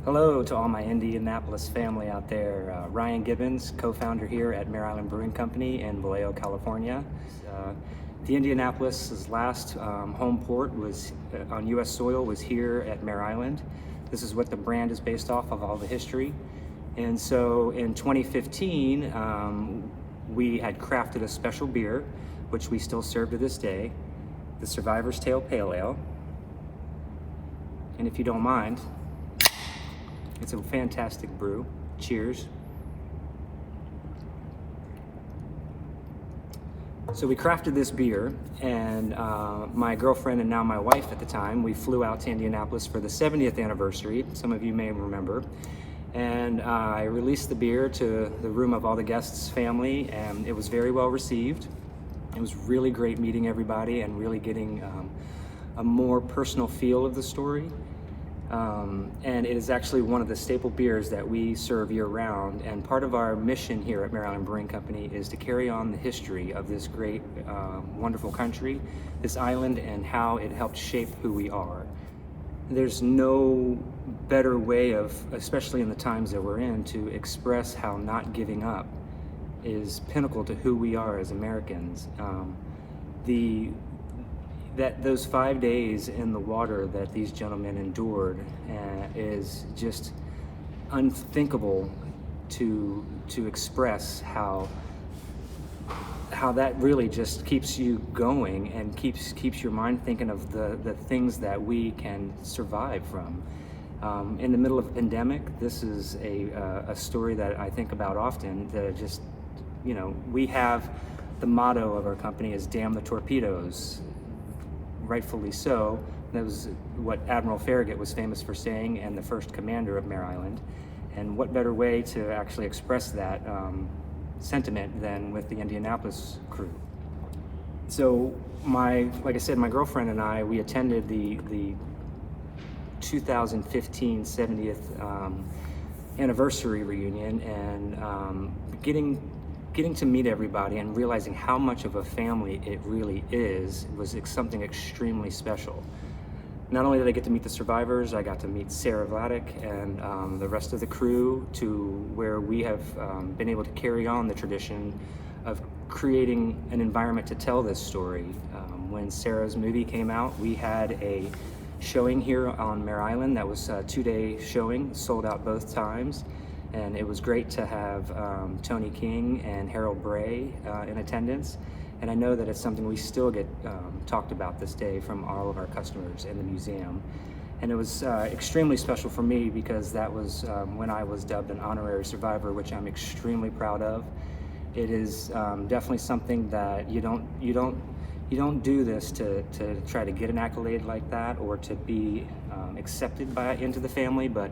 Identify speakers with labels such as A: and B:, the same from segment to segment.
A: Hello to all my Indianapolis family out there. Ryan Gibbons, co-founder here at Mare Island Brewing Company in Vallejo, California. The Indianapolis' last home port was on U.S. soil was here at Mare Island. This is what the brand is based off of, all the history. And so in 2015, we had crafted a special beer, which we still serve to this day, the Survivor's Tale Pale Ale. And if you don't mind, it's a fantastic brew. Cheers. So we crafted this beer, and my girlfriend and now my wife at the time, we flew out to Indianapolis for the 70th anniversary. Some of you may remember. And I released the beer to the room of all the guests' family, and it was very well received. It was really great meeting everybody and really getting a more personal feel of the story. And it is actually one of the staple beers that we serve year-round, and part of our mission here at Mare Island Brewing Company is to carry on the history of this great, wonderful country, this island, and how it helped shape who we are. There's no better way of, especially in the times that we're in, to express how not giving up is pinnacle to who we are as Americans. Those 5 days in the water that these gentlemen endured is just unthinkable to express how that really just keeps you going and keeps your mind thinking of the things that we can survive from. In the middle of a pandemic, this is a story that I think about often. That just, we have the motto of our company is "Damn the torpedoes." Rightfully so. That was what Admiral Farragut was famous for saying, and the first commander of Mare Island. And what better way to actually express that sentiment than with the Indianapolis crew? So like I said, my girlfriend and I, we attended the 2015 70th anniversary reunion, and getting to meet everybody and realizing how much of a family it really is was something extremely special. Not only did I get to meet the survivors, I got to meet Sarah Vladeck and the rest of the crew, to where we have been able to carry on the tradition of creating an environment to tell this story. When Sarah's movie came out, we had a showing here on Mare Island that was a 2-day showing, sold out both times. And it was great to have Tony King and Harold Bray in attendance. And I know that it's something we still get talked about this day from all of our customers in the museum. And it was extremely special for me because that was when I was dubbed an Honorary Survivor, which I'm extremely proud of. It is definitely something that you don't do this to try to get an accolade like that or to be accepted into the family, but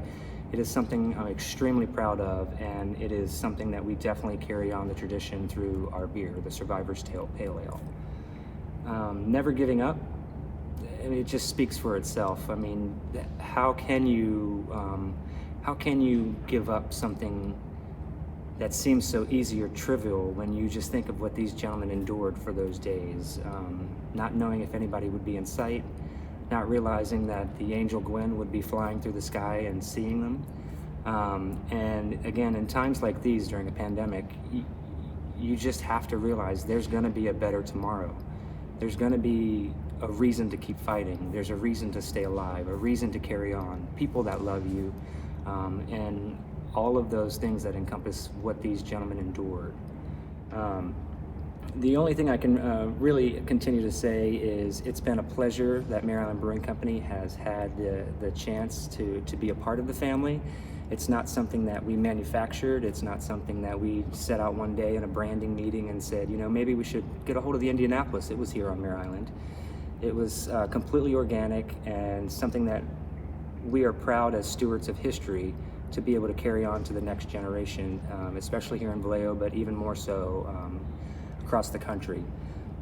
A: it is something I'm extremely proud of, and it is something that we definitely carry on the tradition through our beer, the Survivor's Tale Pale Ale. Never giving up, it just speaks for itself. I mean, how can you give up something that seems so easy or trivial when you just think of what these gentlemen endured for those days, not knowing if anybody would be in sight, not realizing that the angel Gwen would be flying through the sky and seeing them. And again, in times like these during a pandemic, you just have to realize there's gonna be a better tomorrow. There's gonna be a reason to keep fighting. There's a reason to stay alive, a reason to carry on, people that love you, and all of those things that encompass what these gentlemen endured. The only thing I can really continue to say is it's been a pleasure that Mare Island Brewing Company has had the chance to be a part of the family. It's not something that we manufactured. It's not something that we set out one day in a branding meeting and said, maybe we should get a hold of the Indianapolis. It was here on Mare Island. It was completely organic and something that we are proud as stewards of history to be able to carry on to the next generation, especially here in Vallejo, but even more so across the country.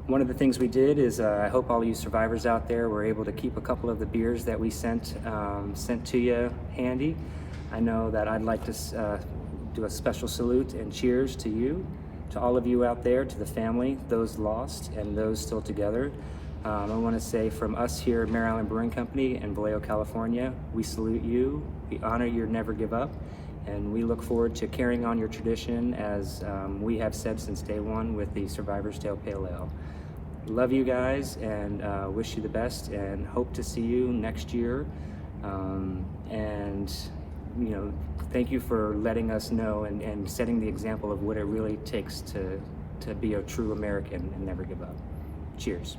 A: One of the things we did is I hope all of you survivors out there were able to keep a couple of the beers that we sent to you handy. I know that I'd like to do a special salute and cheers to you, to all of you out there, to the family, those lost and those still together. I want to say from us here at Mare Island Brewing Company in Vallejo, California, we salute you, we honor your never give up, and we look forward to carrying on your tradition as we have said since day one with the Survivor's Tale Pale Ale. Love you guys and wish you the best and hope to see you next year. And you know, thank you for letting us know and setting the example of what it really takes to be a true American and never give up. Cheers.